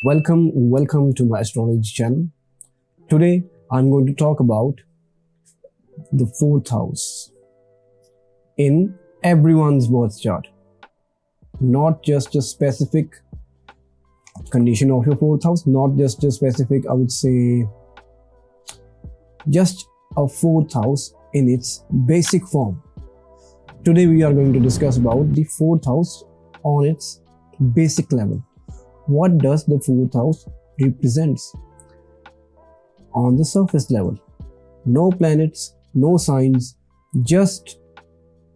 Welcome to my astrology channel. Today I'm going to talk about the fourth house in everyone's birth chart. Not just a specific condition of your fourth house, not just a specific, I would say, just a fourth house in its basic form. Today we are going to discuss about the fourth house on its basic level. What does the fourth house represents on the surface level? No planets, no signs, just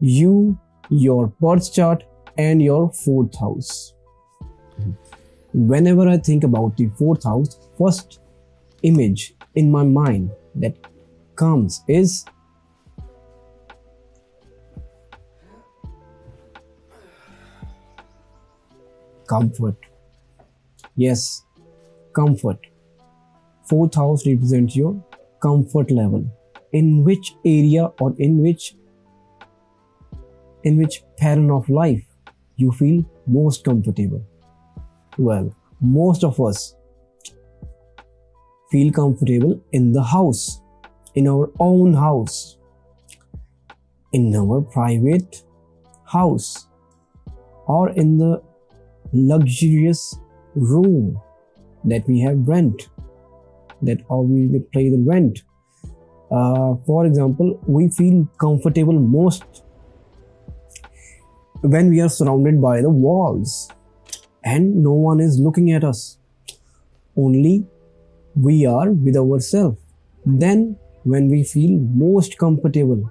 you, your birth chart and your fourth house. Whenever I think about the fourth house, first image in my mind that comes is comfort. Yes, comfort. Fourth house represents your comfort level. In which area or in which pattern of life you feel most comfortable? Well, most of us feel comfortable in the house, in our own house, in our private house, or in the luxurious room that we have rent, that or we pay the rent. For example, we feel comfortable most when we are surrounded by the walls and no one is looking at us, only we are with ourselves. Then when we feel most comfortable.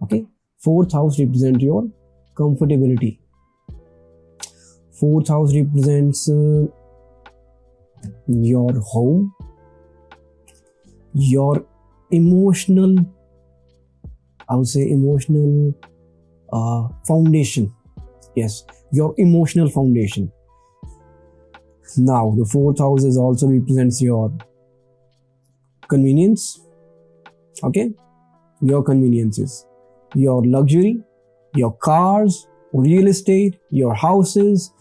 Okay, fourth house represents your comfortability. Fourth house represents your home, your emotional, I would say emotional foundation. Yes, your emotional foundation. Now, the fourth house is also represents your convenience. Okay, your conveniences, your luxury, your cars, real estate, your houses,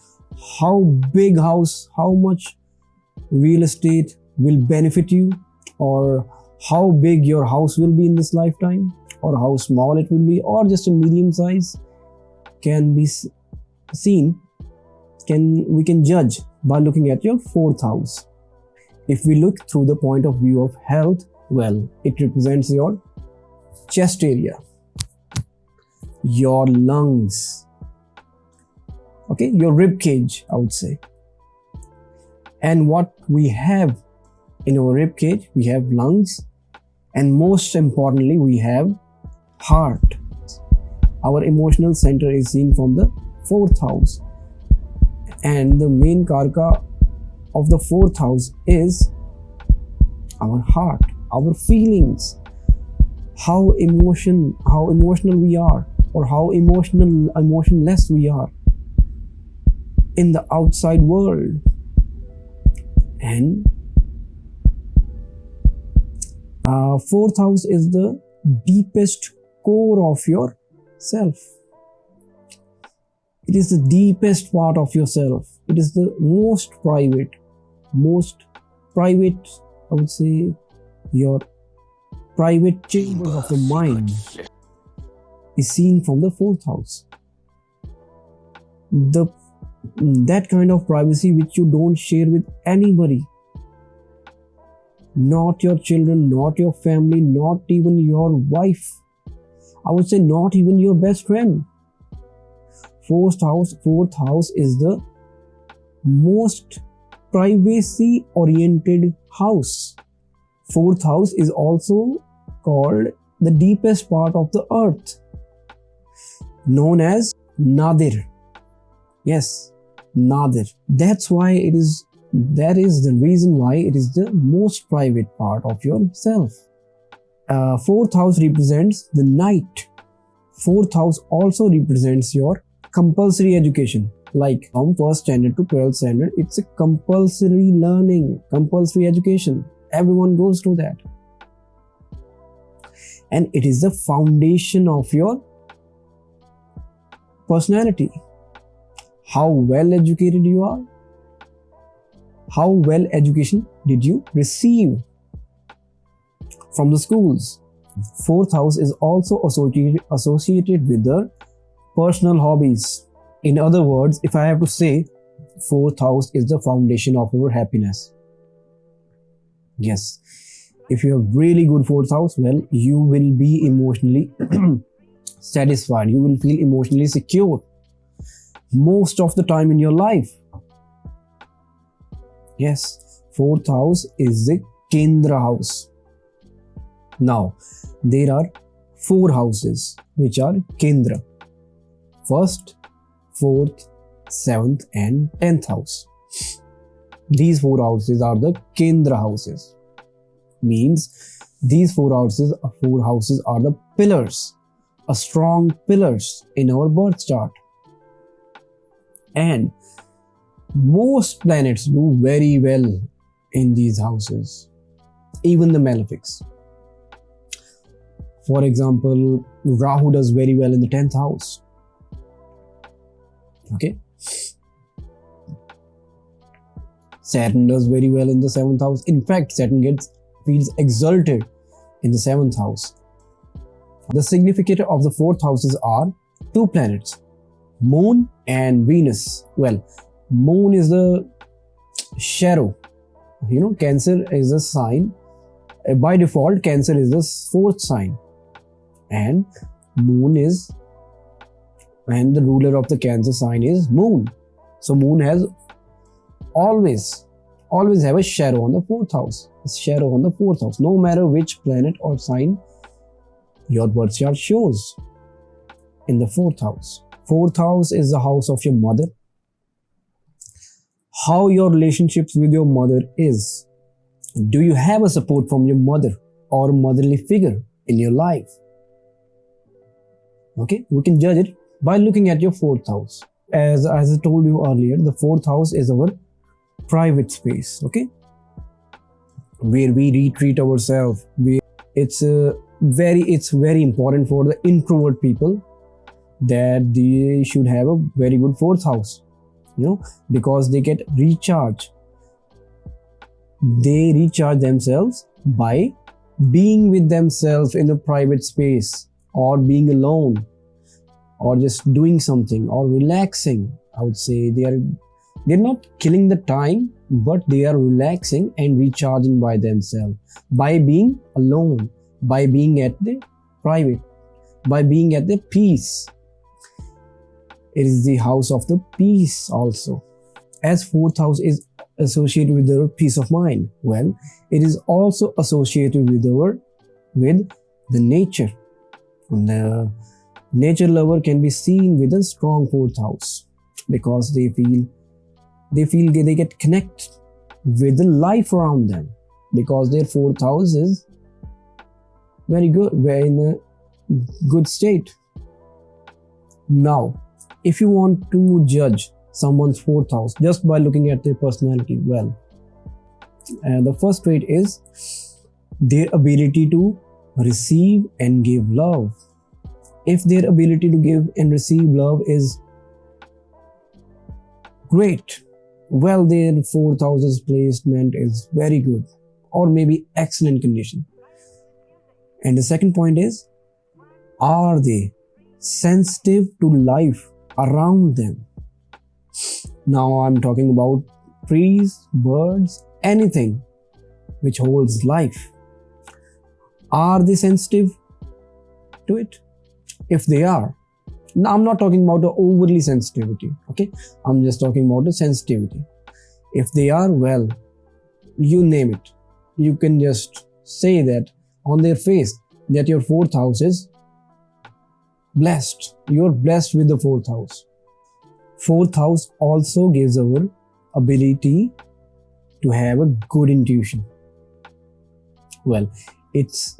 how big house, how much real estate will benefit you, or how big your house will be in this lifetime, or how small it will be, or just a medium size can be seen. We can judge by looking at your fourth house. If we look through the point of view of health, well, it represents your chest area, your lungs, okay, your rib cage, I would say. And what we have in our rib cage, we have lungs, and most importantly, we have heart. Our emotional center is seen from the fourth house, and the main karaka of the fourth house is our heart, our feelings, how emotional we are, or how emotionless we are in the outside world. And fourth house is the deepest core of your self. It is the deepest part of yourself. It is the most private, I would say, your private chambers of the mind is seen from the fourth house. That kind of privacy which you don't share with anybody, not your children, not your family, not even your wife, I would say not even your best friend. Fourth house is the most privacy oriented house. Fourth house is also called the deepest part of the earth, known as Nadir. Yes, Nadir. That is the reason why it is the most private part of yourself. Fourth house represents the night. Fourth house also represents your compulsory education. Like from 1st standard to 12th standard, it's a compulsory learning, compulsory education. Everyone goes through that. And it is the foundation of your personality, how well educated you are, how well education did you receive from the schools. Fourth house is also associated with the personal hobbies. In other words, if I have to say, fourth house is the foundation of our happiness. Yes, if you have really good fourth house, well, you will be emotionally satisfied. You will feel emotionally secure most of the time in your life. Yes, fourth house is the Kendra house. Now, there are 4 houses which are Kendra: 1st, 4th, 7th, and 10th house. These 4 houses are the Kendra houses. Means these 4 houses are the pillars, a strong pillars in our birth chart. And most planets do very well in these houses, even the malefics. For example, Rahu does very well in the 10th house. Okay. Saturn does very well in the 7th house. In fact, Saturn feels exalted in the 7th house. The significator of the 4th houses are 2 planets, Moon and Venus. Well, Moon is the shadow. Cancer is a sign. By default, Cancer is the 4th sign. And the ruler of the Cancer sign is Moon. So Moon has always have a shadow on the 4th house. A shadow on the 4th house, no matter which planet or sign your birth chart shows in the 4th house. 4th house is the house of your mother. How your relationships with your mother is. Do you have a support from your mother or motherly figure in your life? Okay, we can judge it by looking at your 4th house. As I told you earlier, the 4th house is our private space, okay, where we retreat ourselves. It's very important for the introvert people that they should have a very good 4th house, because they get recharge. They recharge themselves by being with themselves in a private space, or being alone, or just doing something, or relaxing. I would say they're not killing the time, but they are relaxing and recharging by themselves, by being alone, by being at the private, by being at the peace. It is the house of the peace also. As 4th house is associated with our peace of mind, well, it is also associated with the nature. The nature lover can be seen with a strong 4th house, because they get connected with the life around them, because their 4th house is very good, very in a good state. Now, if you want to judge someone's 4th house just by looking at their personality, well, the first trait is their ability to receive and give love. If their ability to give and receive love is great, well, their 4th house's placement is very good, or maybe excellent condition. And the second point is, are they sensitive to life around them? Now I'm talking about trees, birds, anything which holds life. Are they sensitive to it? If they are, now I'm not talking about the overly sensitivity, okay? I'm just talking about the sensitivity. If they are, well, you name it. You can just say that on their face that your 4th house is blessed. You're blessed with the 4th house. 4th house also gives our ability to have a good intuition. Well, its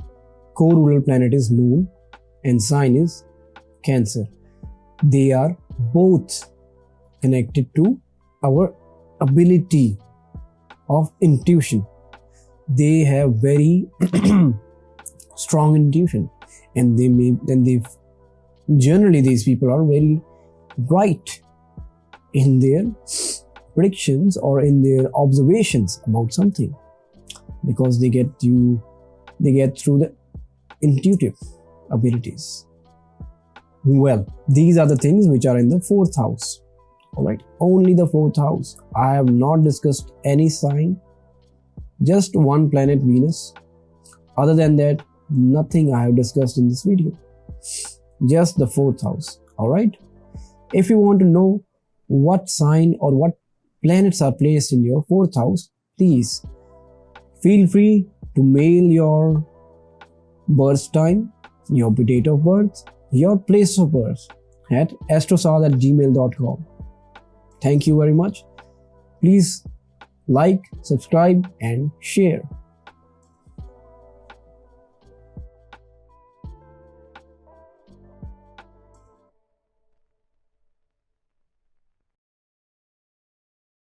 co-ruler planet is Moon and sign is Cancer. They are both connected to our ability of intuition. They have very strong intuition, and generally these people are very right in their predictions or in their observations about something, because they get through the intuitive abilities. Well, these are the things which are in the fourth house. All right, only the fourth house. I have not discussed any sign, just one planet, Venus. Other than that, nothing I have discussed in this video. Just the fourth house. All right. If you want to know what sign or what planets are placed in your fourth house, please feel free to mail your birth time, your date of birth, your place of birth at astrosal@gmail.com. Thank you very much. Please like, subscribe, and share.